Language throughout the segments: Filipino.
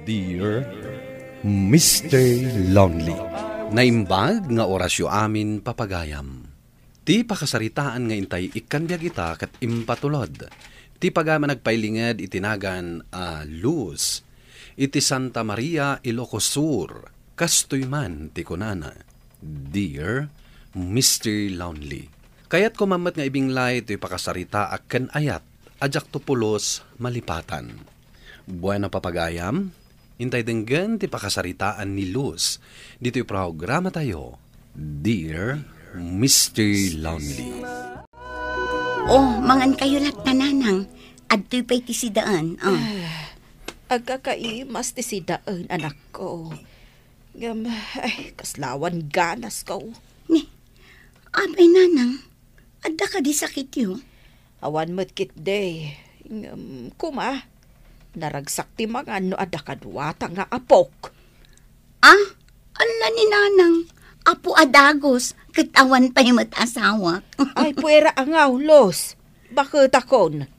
Dear Mr. Lonely, naimbag nga orasyo amin papagayam. Ti pakasaritaan nga intay ikanbiag ita kat impatulod. Ti pagama nagpailingad itinagan Luz. Iti Santa Maria, Ilocos Sur. Kastoy man ti kunana. Dear Mr. Lonely, kayat kumamat nga ibinglay ti pakasarita aken ayat. Ajak tupulos malipatan. Buwan na papagayam, intay denggan ti pakasaritaan ni Luz. Dito'y programa tayo, Dear Mr. Lonely. Oh, mangan kayo lat tananang. Adto'y pa'y tisidaan. Agkakaimas tisidaan, anak ko. Kaslawan ganas ko. Ni, apay nanang, adda ka di sakit yun. Awan mo't kit day. Kuma, naragsak ti mga no adda kadwata nga apok. Ala ni nanang, apo adagos, katawan pa'y mat-asawak. Ay, puwera angaw, Los. Bakit akon?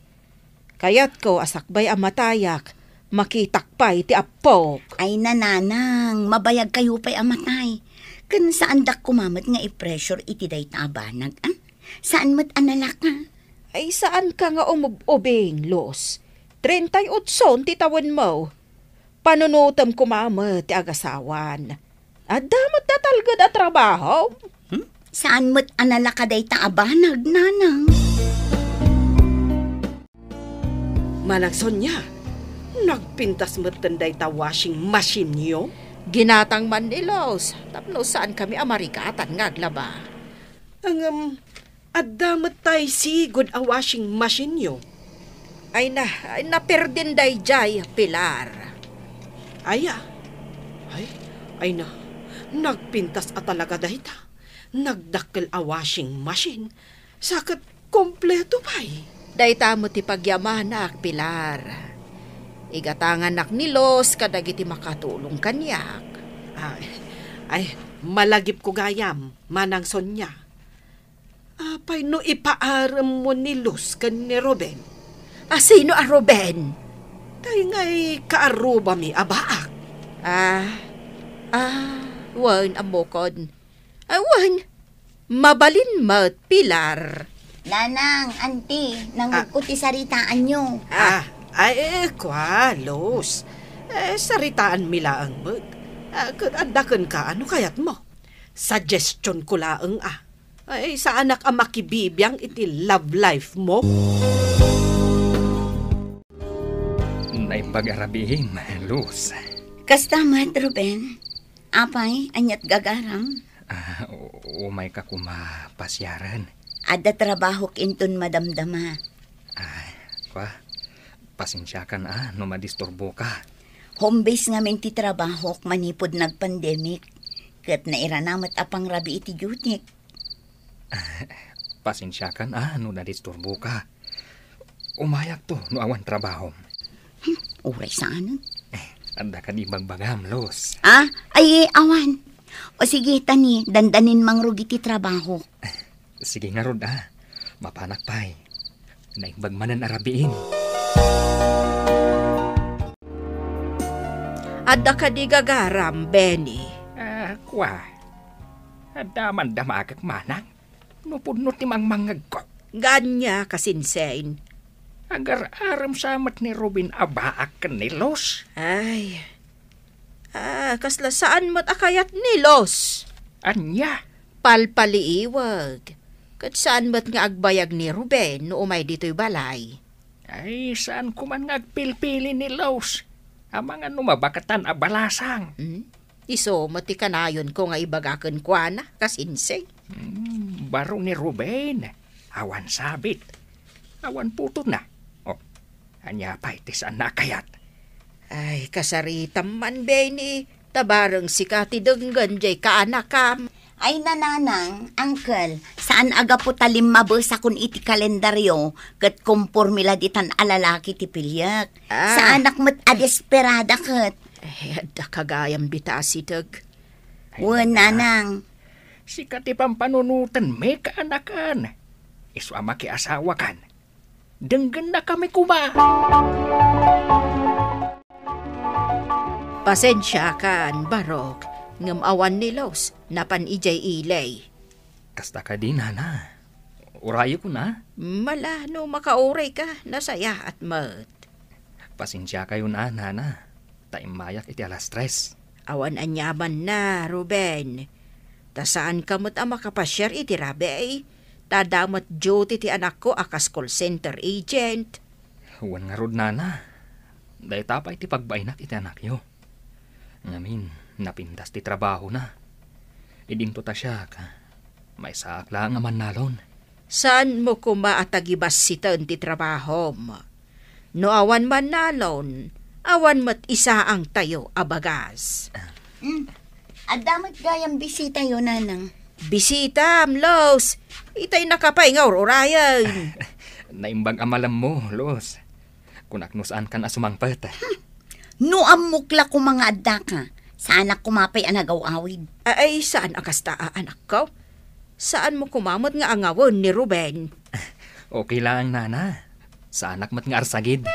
Kayat ko asakbay amatayak, makitakpay ti apok. Ay nananang, mabayag kayo pa'y amatay. Kan saan dak kumamat nga i-pressure iti day tabanag, Saan mat analak ka? Ay, saan ka nga umubing, Los? 38 ti taon mo. Panunutom kumamat ti agasawan. At damat na talgad at trabaho. Saan mo't analak ka day taabanag, nanang? Manang Sonya, nagpintas mo't tanday ta washing machine niyo? Ginatang man ni Los. Tapno saan kami amarikatan ngaglaba. Damat tay si good a washing machine niyo. Ay naperdin day jay, Pilar. Ay na, nagpintas at talaga dahita. Nagdakkel a washing machine. Sakat kompleto pa'y. Dayta mo ti pagyamanak, Pilar. Igatanganak ni Los kadagiti makatulong kanyak. Ay, malagip ko gayam, Manang Sonya. Apay no ipaaram mo ni Luz kan ni Ruben. Sino a Ruben? Tay nga'y kaaruba mi abaak. Wan amokon. Wan, mabalin mo't, Pilar. Nanang, auntie, nangukuti saritaan nyo. Kwa, Luz. Saritaan milaang mo't. Andakan ka, ano kayat mo? Suggestion ko laang Ay, sa anak ang makibibiyang iti love life mo? Naimbag-arabihim, Luz. Kastamat, Ruben. Apay, anyat gagaram. Umay ka kumapasyaran. Ada trabaho kinton madamdama. Pasensya ka na, no madisturbo ka. Home base nga ti trabaho manipod nag-pandemic. Kat nairanamat apang rabi iti jutik. Pasensya ka na, no nadisturbo ka. Umayak to, no awan trabaho. Uray saan? Anda ka di magbagam, Los. Ay, awan. O sige, tani, dandanin mangrugi ti trabaho. Sige nga rod, mapanak pa'y. Naimbagmanan arabiin. Adda ka di gagaram, Benny. Adaman damagak manang. Nupunot ti mangmangag ko. Ganya kasinsain. Agar aram samat ni Robin abaak ni Los. Ay, kasla saan mo't akayat ni Los? Anya? Palpaliiwag. Kat saan mo't nga agbayag ni Ruben no umay dito'y balay? Ay, saan kuman nga agpilpili ni Los? Amang numabakatan abalasang. Iso mo't ikanayon ko nga ibagakan kwa na kasinsay. Baro ni Ruben. Awan sabit. Awan puto na. Anya pa itis na kayat. Ay, kasaritam man, Benny. Tabarang si Kati Denggan jay kaanakam. Ay nananang, uncle, saan aga po talim mabasa kun iti kalendaryo kat kumpurmila ditan alalaki ti pilyak. Sa anak mo't adesperada kat. Adda kagayam bitasitag. Wan nanang. Si Kati pampanunutan may kaanakan. Isu ama ki asawa kan. Denggan na kami kuma. Pasensya kan, Barok. Ngam awan ni Los, napan ijay ilay. Kasta ka din, nana. Urayo ko na. Mala, no makauray ka, nasaya at mat. Pasensya kayo na, nana. Mayak iti alas 3. Awan anyaman na, Ruben. Tasaan ka mo't makapasyar iti rabe. Tadamat duty ti anak ko akas call center agent. Huwan nga rod, nana. Dahil tapay ti pagbainak iti anak yo. Ngamin, napintas ti trabaho na. Idinto ta siya ka. May saak lang nga manalon. Saan mo kumaatagibas sitan ti trabaho mo? No awan man nalon, awan mat isa ang tayo abagas. Adamat gayang bisita yun, nanang. Bisita, Los. Itay nakapay nga urayan. Naimbag amalam mo, Los. Kunaknusaan ka na sumangpet. No amukla ko mga adda ka. Saan ako kumapay anagaw-awid? Ay, saan akasta anak ko? Saan mo kumamot nga angawon ni Ruben? Okay lang, nana. Sa anak mat nga arsagid.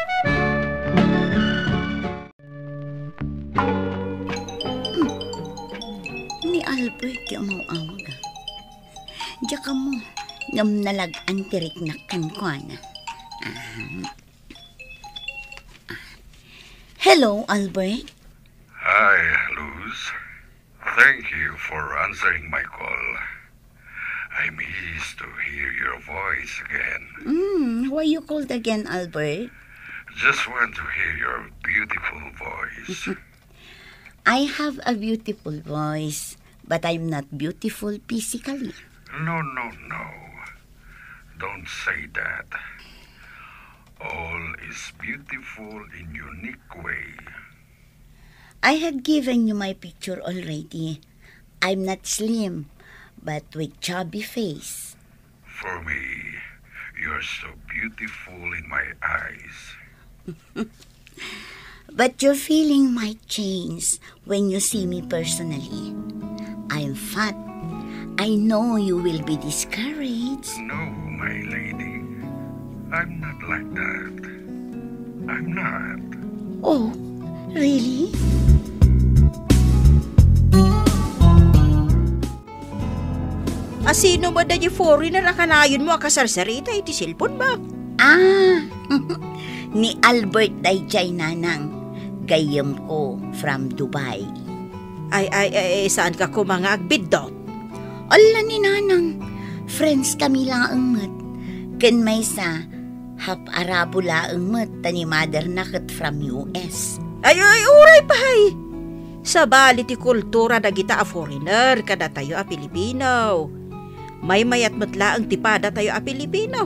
Ni Albert yung mauawag. Diya ka mo, ngam nalag-an tirik na kankwana. Hello, Albert. Hi, Luz. Thank you for answering my call. I miss to hear your voice again. Why you called again, Albert? Just want to hear your beautiful voice. I have a beautiful voice, but I'm not beautiful physically. No. Don't say that. All is beautiful in unique way. I have given you my picture already. I'm not slim, but with chubby face. For me, you're so beautiful in my eyes. But your feeling might change when you see me personally. I'm fat. I know you will be discouraged. No, my lady. I'm not like that. I'm not. Oh, really? Asino mo da di foreigner na kanayon mo akasarsarita iti silpon ba? Ni Albert Dayjay nanang. Gayam ko from Dubai. Ay, saan ka kumangag bidot? Ala ni nanang. Friends kami lang ang mat. Ken may sa hap-arabo laang mat tani mother nakit from US. Ay, uray pa hay. Sa bali ti kultura na kita a foreigner kada tayo a Pilipino. May mayat matla ang tipada tayo a Pilipino.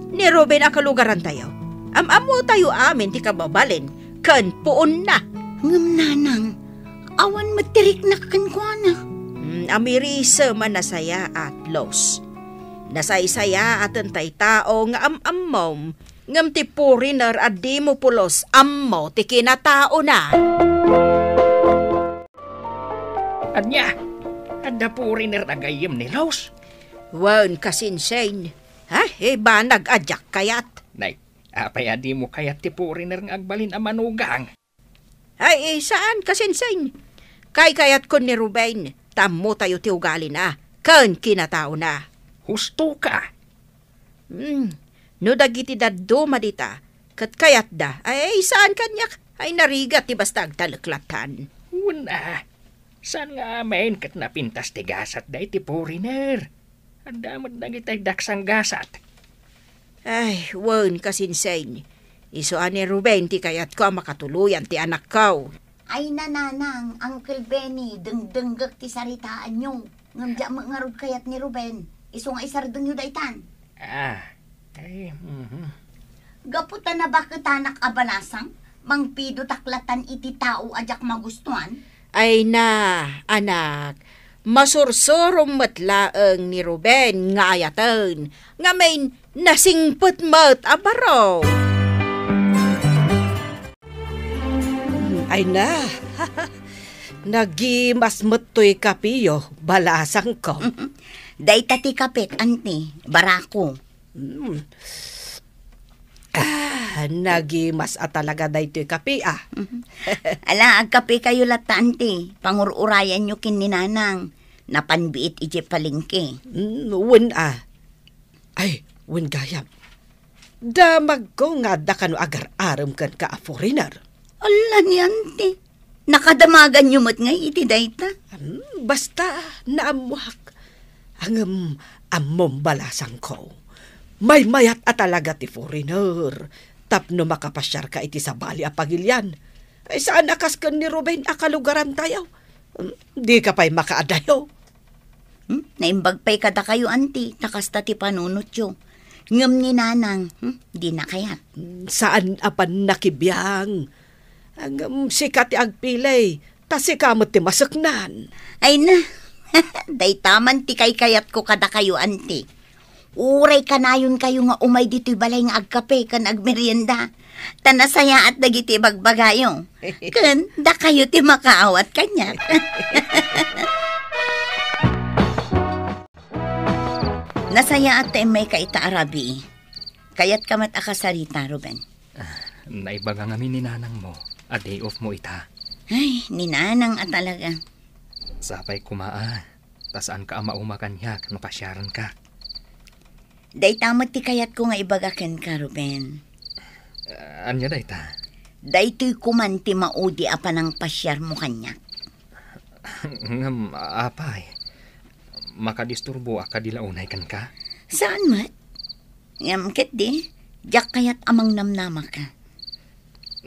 Ni Ruben a kalugaran tayo. Am-amo tayo amin ti kababalin. Kan puon na. Ngam nanang. Awan matirik na kankwana. Amirisa man nasaya at los. Nasaysaya at antay tao nga am-ammom. Ngam ti foreigner at di mo pulos ammo ti kinatao na. Anya, adda foreigner na gayem ni Los. Wan kasinsane. Ba nag-adyak kayat? Nay, apay adi mo kayat ti foreigner nga agbalin a manugang. Ay, saan kasinsane? Kayat kon ni Ruben, tammo tayo ti ugali na. Kan kinatao na. Husto ka. No dagiti daddo madita, kat kayat da, ay saan kanyak? Ay narigat ti basta agtalaklatan. Una, saan nga amin kat napintas ti gasat da iti foreigner? Ang damot na kita'y daksang gasat. Ay, wan kasinsane. Isuan ni Ruben ti kayat ko makatuluyan ti anak ko. Ay nananang, Uncle Benny, dengdenggak ti saritaan nyo. Ngamdya mo nga rod kayat ni Ruben. Iso nga isardeng nyo daitan. Gaputan na ba kitanak abanasang? Mangpido taklatan iti tao ajak magustuhan? Ay na, anak. Masursurong matlaang ni Ruben nga ayatan. Nga may nasingput mat abaraw. Ay na, nagimas matoy kapiyo, balasang ko. Day tati kapit, ante, barako. Nagimas talaga daytoy kape Ala, agkape kayo latante. Pangururayan nyo kin ni Nanang. Napanbiit ije palengke. Wen Ay, wen gayam. Damag ko nga da kano agar-aram kan ka a foreigner. Ala niyante. Nakadamagan nyo mo't nga iti dayta. Basta naamuhak. Ang amom balasang ko. May mayat talaga ti foreigner. Tapno makapasyar ka iti sa bali a pagilyan. Ay saan akas kan ni Ruben akalugaran tayo? Di ka pa'y makaadayo. Naimbag pa'y kada kayo, anti. Nakasta ti panunot yo. Ngam ni Nanang, di na kayat. Saan apan nakibiyang? Ang sikat ti agpilay. Ta sikamot ti masaknan. Ay na, day taman ti kay kayat ko kada kayo, anti. Uray kanayon kayo nga umay dito'y balay nga agkape kan agmerienda. Tanasaya at dagiti bagbagayo. Kan, da kayo ti makaawat kanya. Nasaya at may kaita arabi. Kayat kamat akasarita, Ruben. Naibaga kami ni Nanang mo. A day off mo ita. Ay, ni Nanang at talaga. Sapay kumaa. Tasaan ka amauma kanyak no pasyaran ka. Day tamat ti kayat ko nga ibagaken ka, Ruben. Anya day ta? Day to'y kumanti maudi apa ng pasyar mo kanyak. Ngam, apay. Makadisturbo akadilaunay kan ka? Saan mat? Ngam ket di, jak kayat amang namnama ka.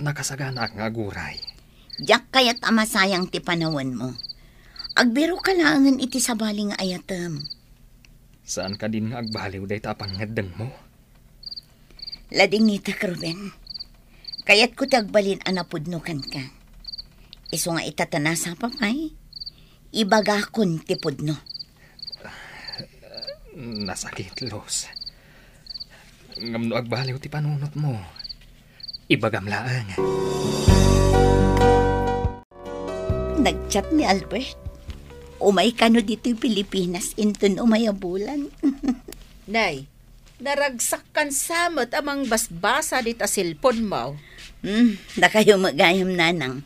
Nakasagana nga guray. Jak kayat amasayang ti panawan mo. Agbiro ka langan iti sabaling nga ayatem. Saan ka din nga agbaliw day tapang ngadang mo? Lading nita ka, Ruben. Kayat ko tagbalin anapudnukan ka. Iso nga itatanasa papay. Ibagakon ti pudno. Nasakit, Los. Ngam no agbaliw ti panunot mo. Ibagam laang. Nagchat ni Albert. Umay ka no dito'y Pilipinas intun umayabulan. Nay, naragsak kan samot amang basbasa dita silpon mo. Da kayo magayam, Nanang.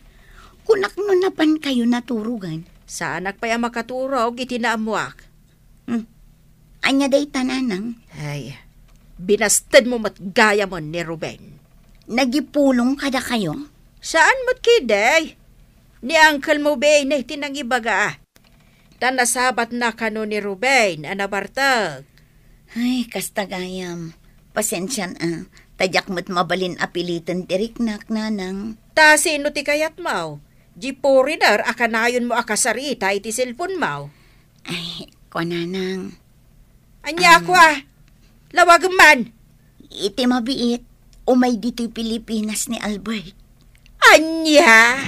Kunak no napan kayo naturugan. Saanak pa yung makaturog itinaamuak. Anya day Nanang. Ay, binastad mo matgaya mo ni Ruben. Nagipulong kada kayo? Saan mo't kiday? Ni Uncle mo bay na itinang ibaga. Tanasabat na kano ni Ruben, anabartag. Ay, kastagayam. Pasensyan Tadyak mo't mabalin apilitan tiriknak, Nanang. Ta sino ti kayat mo? Di foreigner akanayon mo akasarita iti cellphone mo. Ay, ko Nanang. Anya ako Lawag man. Iti mabiit. Umay dito'y Pilipinas ni Albert. Anya?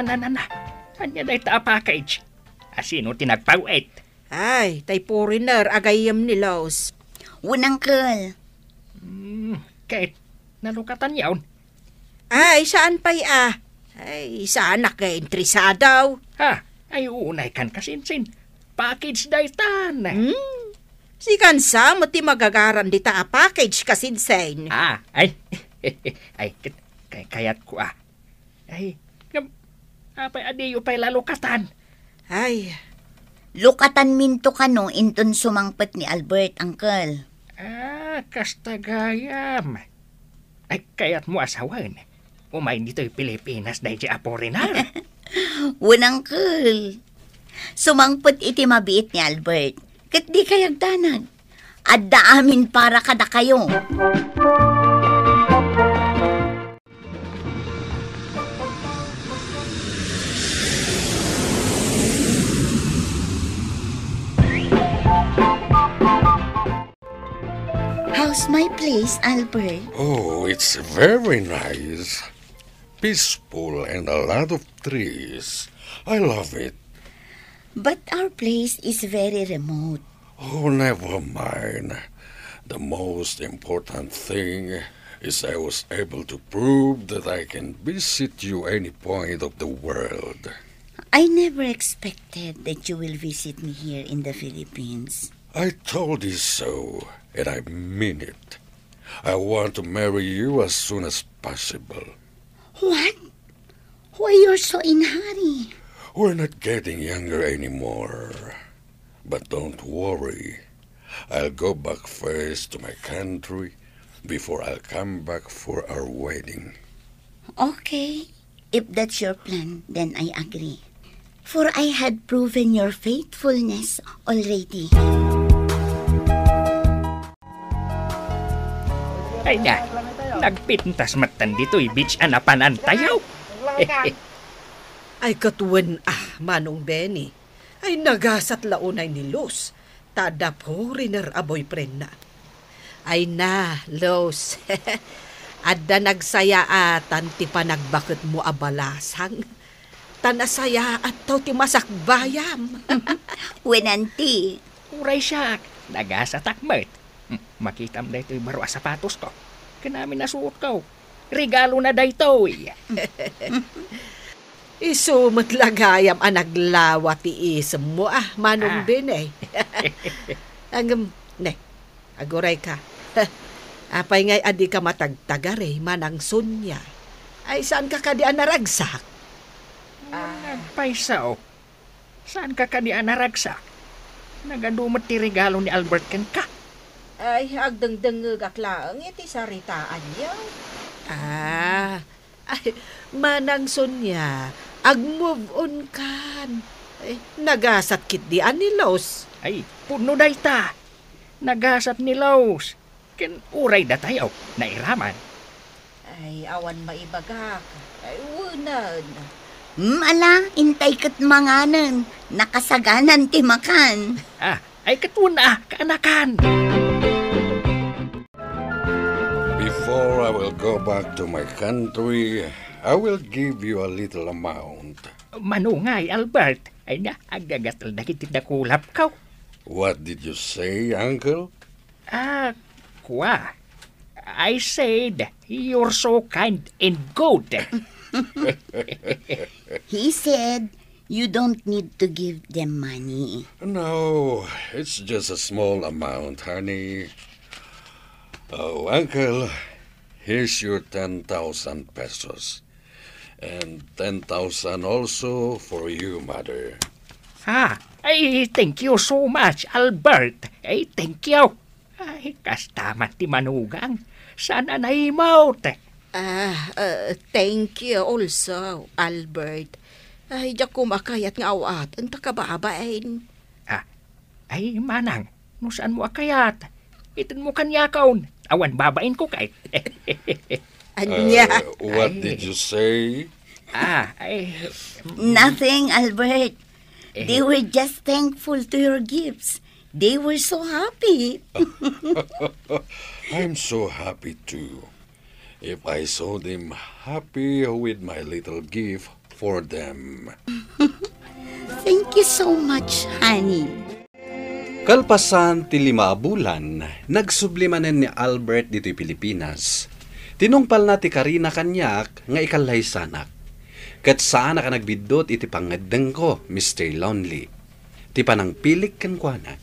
Na. Anya day ta package. Asino tinagpawit? Ay, tay foreigner agayam ni Los. Unangkel. Kahit nalukatan yaon. Ay, saan pa'y Ay, saan naka-entrisadaw? Ha? Ay unay kan kasinsin. Package day tan. Si kansa mo ti magagaran dita package kasinsen. Ay. Kayat ko Ay, apay adiyo pa'y lalukatan. Ay, Lukatan minto kano intun sumangpet ni Albert, Uncle. Kastagayam. Ay, kayat mo asawan. Umay dito'y Pilipinas dahil si Apolinar. Unangkel. Sumangpet iti mabiit ni Albert. Kat di kayagdanag. Adda amin para kada kayo. How's my place, Albert? Oh, it's very nice. Peaceful and a lot of trees. I love it. But our place is very remote. Oh, never mind. The most important thing is I was able to prove that I can visit you any point of the world. I never expected that you will visit me here in the Philippines. I told you so, and I mean it. I want to marry you as soon as possible. What? Why you're so in hurry? We're not getting younger anymore. But don't worry. I'll go back first to my country before I'll come back for our wedding. Okay. If that's your plan, then I agree. For I had proven your faithfulness already. Ay na, nagpintas matan dito'y beach anapan antayaw. Ay katuwan Manong Benny. Ay nagasat launay ni Los. Tadap ho riner a boyfriend na. Ay na, Los. Adda nagsaya atan ti panagbakit mo abalasang. Tanasaya at to ti masakbayam. Wenanti. Uray siya, nagasatakmet. Makitam na ito'y baro sapatos ko. Kanamin nasuot ko. Regalo na daytoy. Isumot lagayam ang naglawa ti isem mo Manong Benny. Ang aguray ka. Apay ngay adi ka matagtagare manang sunya. Ay saan ka kadian naragsak? Nagpaisaw. Saan ka kanian naragsak? Nagadumot ti regalo ni Albert ken ka. Ay, agdang-dangag aklaang iti saritaan niya. Ay, manang sunya. Ag-move on kan. Ay, nagasat kit di ni Los. Ay, puno dayta. Nagasat ni Los. Ken uray da tayo, nairaman. Ay, awan maibagak. Ay, wunan. Ala, intay kat manganan. Nakasaganan ti makan. Ay katuna, kaanakan. Before I will go back to my country, I will give you a little amount. Manungay, Albert. Ay na, agagatal na kitidakulap ka. What did you say, Uncle? Kwa. I said, you're so kind and good. He said, you don't need to give them money. No, it's just a small amount, honey. Oh, Uncle, here's your 10,000 pesos. And 10,000 also for you, Mother. Ay, thank you so much, Albert. Ay, thank you. Ay, kastamat ti manugang. Sana naimot. Thank you also, Albert. Ay, diyak kumakayat nga awat. Ang takababain. Ay, manang. No saan mo akayat? Itin mo kanyakaon. Awan babain ko kay. Anya? What did you say? Nothing, Albert. They were just thankful to your gifts. They were so happy. I'm so happy too. If I saw them happy with my little gift for them. Thank you so much, honey. Kalpasan ti 5 bulan, nagsublimanen ni Albert dito'y Pilipinas. Tinungpal na ti Karina kanyak nga ikalay sanak. Kat saan ka nagbidot iti pangadeng ko, Mr. Lonely. Ti panang pilik kan kwanak.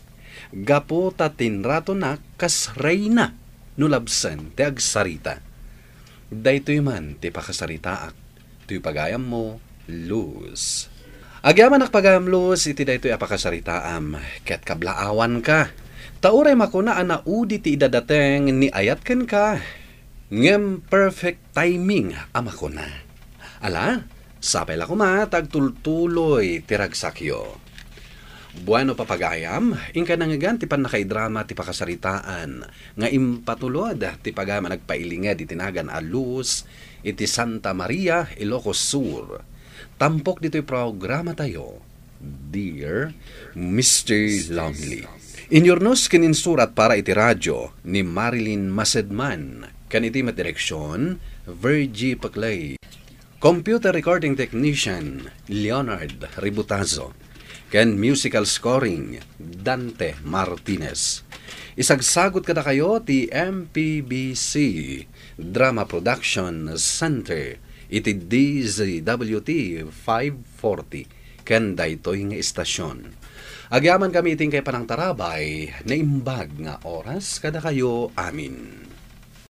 Gapo ta tinrato na kas reyna nulabsan ti agsarita. Daytoy man ti pakasaritaak. Tuy pagayam mo, Luz. Agyaman nakpagayam, Luz, iti daytoy apakasaritaam. Ket kablaawan ka. Tauray makuna anaudi ti idadateng ni ayat ken ka. Ngem perfect timing amakuna. Ala, sapay la kuma tagtultuloy tiragsakyo. Bueno papagayam, inka nangagan ti pan nakaidrama ti pakasaritaan nga impatulod ti pagayam nagpailinga di tinagan a Luz iti Santa Maria, Ilocos Sur. Tampok dito'y programa tayo, Dear Mr. Lonely. Inyornos kininsurat para iti radyo ni Marilyn Masedman. Kan iti matireksyon, Virgie Paclay. Computer recording technician, Leonard Ributazo. Ken musical scoring, Dante Martinez. Isagsagot kada kayo ti MPBC Drama Production Center iti DZWT 540 ken daytoy nga istasyon. Agyaman kami iting kay panang tarabay, naimbag nga oras kada kayo amin.